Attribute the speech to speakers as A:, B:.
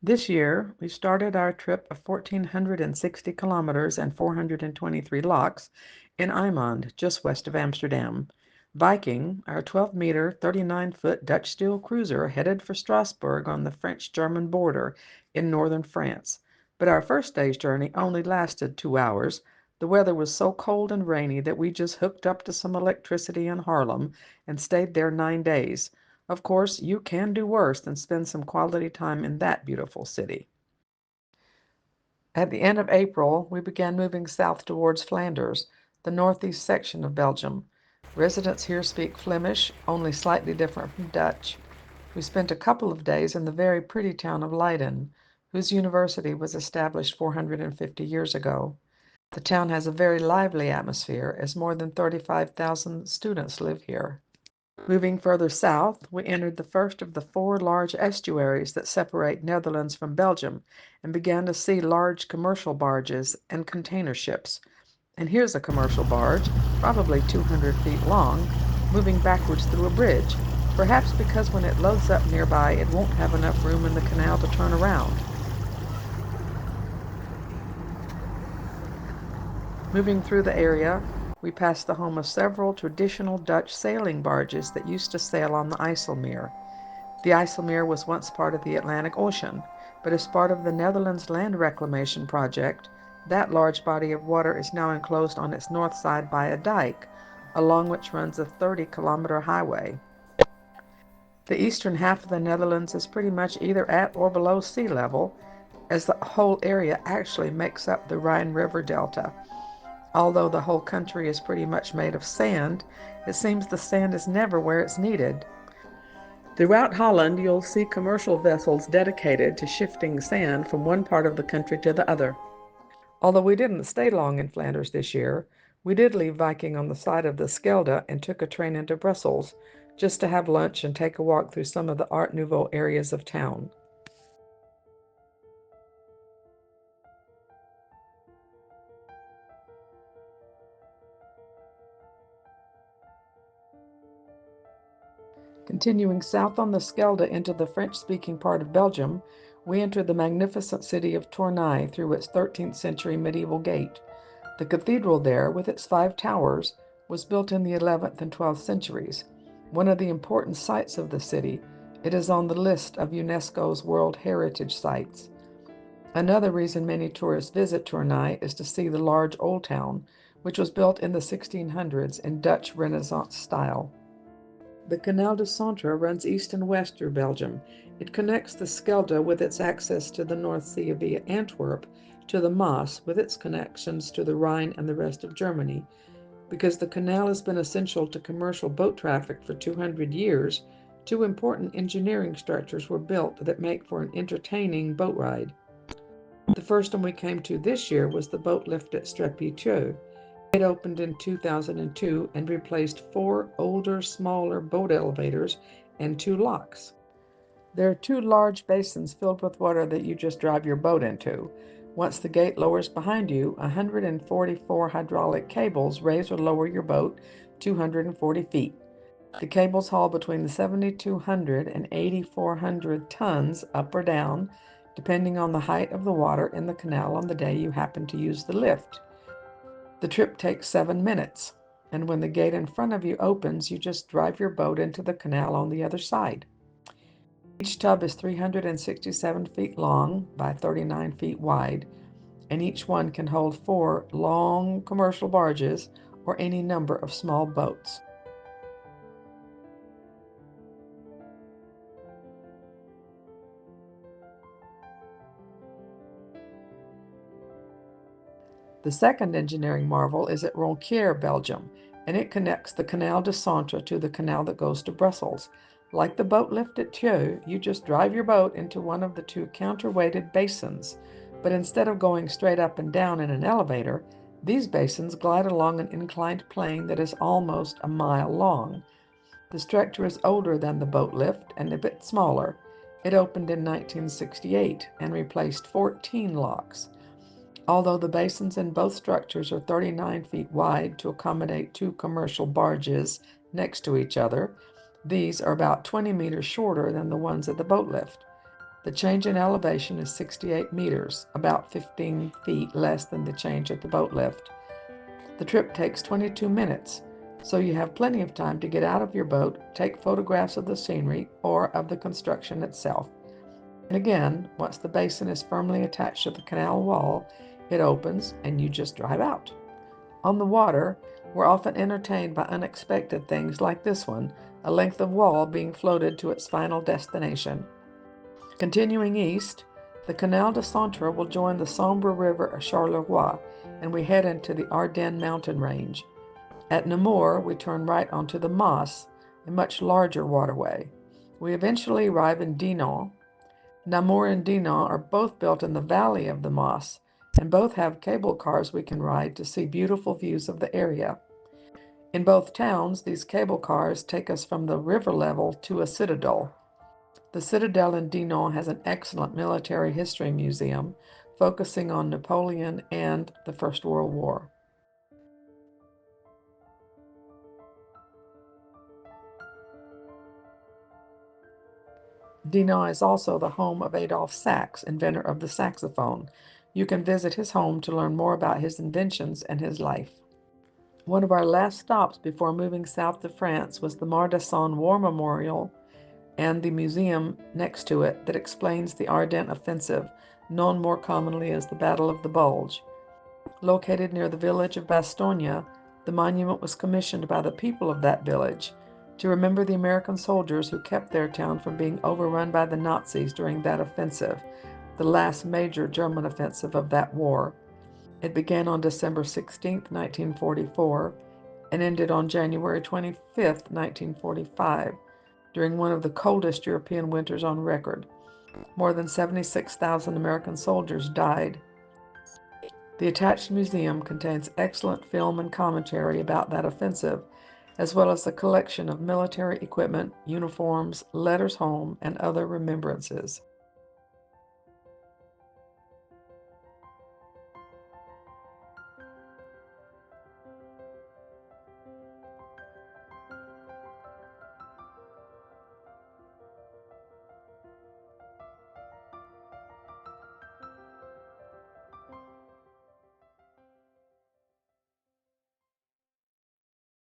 A: This year, we started our trip of 1,460 kilometers and 423 locks in Eimond, just west of Amsterdam. Viking, our 12-meter, 39-foot Dutch steel cruiser, headed for Strasbourg on the French-German border in northern France. But our first day's journey only lasted 2 hours. The weather was so cold and rainy that we just hooked up to some electricity in Haarlem and stayed there 9 days. Of course, you can do worse than spend some quality time in that beautiful city. At the end of April, we began moving south towards Flanders, the northeast section of Belgium. Residents here speak Flemish, only slightly different from Dutch. We spent a couple of days in the very pretty town of Leiden, whose university was established 450 years ago. The town has a very lively atmosphere, as more than 35,000 students live here. Moving further south, we entered the first of the four large estuaries that separate Netherlands from Belgium and began to see large commercial barges and container ships. And here's a commercial barge, probably 200 feet long, moving backwards through a bridge, perhaps because when it loads up nearby, it won't have enough room in the canal to turn around. Moving through the area, we passed the home of several traditional Dutch sailing barges that used to sail on the IJsselmeer. The IJsselmeer was once part of the Atlantic Ocean, but as part of the Netherlands Land Reclamation Project, that large body of water is now enclosed on its north side by a dike, along which runs a 30-kilometer highway. The eastern half of the Netherlands is pretty much either at or below sea level, as the whole area actually makes up the Rhine River Delta. Although the whole country is pretty much made of sand, it seems the sand is never where it's needed. Throughout Holland, you'll see commercial vessels dedicated to shifting sand from one part of the country to the other. Although we didn't stay long in Flanders this year, we did leave Viking on the side of the Schelde and took a train into Brussels just to have lunch and take a walk through some of the Art Nouveau areas of town. Continuing south on the Schelde into the French-speaking part of Belgium, we entered the magnificent city of Tournai through its 13th century medieval gate. The cathedral there, with its 5 towers, was built in the 11th and 12th centuries. One of the important sites of the city, it is on the list of UNESCO's World Heritage Sites. Another reason many tourists visit Tournai is to see the large old town, which was built in the 1600s in Dutch Renaissance style. The Canal de Centre runs east and west through Belgium. It connects the Schelde with its access to the North Sea via Antwerp to the Maas with its connections to the Rhine and the rest of Germany. Because the canal has been essential to commercial boat traffic for 200 years, two important engineering structures were built that make for an entertaining boat ride. The first one we came to this year was the boat lift at Strepy. It opened in 2002 and replaced four older, smaller boat elevators and two locks. There are two large basins filled with water that you just drive your boat into. Once the gate lowers behind you, 144 hydraulic cables raise or lower your boat 240 feet. The cables haul between 7,200 and 8,400 tons up or down, depending on the height of the water in the canal on the day you happen to use the lift. The trip takes 7 minutes, and when the gate in front of you opens, you just drive your boat into the canal on the other side. Each tub is 367 feet long by 39 feet wide, and each one can hold four long commercial barges or any number of small boats. The second engineering marvel is at Ronquier, Belgium, and it connects the Canal de Centre to the canal that goes to Brussels. Like the boat lift at Thieu, you just drive your boat into one of the two counterweighted basins, but instead of going straight up and down in an elevator, these basins glide along an inclined plane that is almost a mile long. The structure is older than the boat lift and a bit smaller. It opened in 1968 and replaced 14 locks. Although the basins in both structures are 39 feet wide to accommodate two commercial barges next to each other, these are about 20 meters shorter than the ones at the boat lift. The change in elevation is 68 meters, about 15 feet less than the change at the boat lift. The trip takes 22 minutes, so you have plenty of time to get out of your boat, take photographs of the scenery or of the construction itself. And again, once the basin is firmly attached to the canal wall, it opens and you just drive out. On the water, we're often entertained by unexpected things like this one, a length of wall being floated to its final destination. Continuing east, the Canal de Centre will join the Sambre River at Charleroi, and we head into the Ardennes mountain range. At Namur, we turn right onto the Maas, a much larger waterway. We eventually arrive in Dinan. Namur and Dinan are both built in the valley of the Maas, and both have cable cars we can ride to see beautiful views of the area. In both towns, these cable cars take us from the river level to a citadel. The citadel in Dinan has an excellent military history museum focusing on Napoleon and the First World War. Dinan is also the home of Adolphe Sax, inventor of the saxophone. You can visit his home to learn more about his inventions and his life. One of our last stops before moving south to France was the Mardason War Memorial and the museum next to it that explains the Ardennes Offensive, known more commonly as the Battle of the Bulge. Located near the village of Bastogne, the monument was commissioned by the people of that village to remember the American soldiers who kept their town from being overrun by the Nazis during that offensive, the last major German offensive of that war. It began on December 16, 1944, and ended on January 25, 1945, during one of the coldest European winters on record. More than 76,000 American soldiers died. The attached museum contains excellent film and commentary about that offensive, as well as a collection of military equipment, uniforms, letters home, and other remembrances.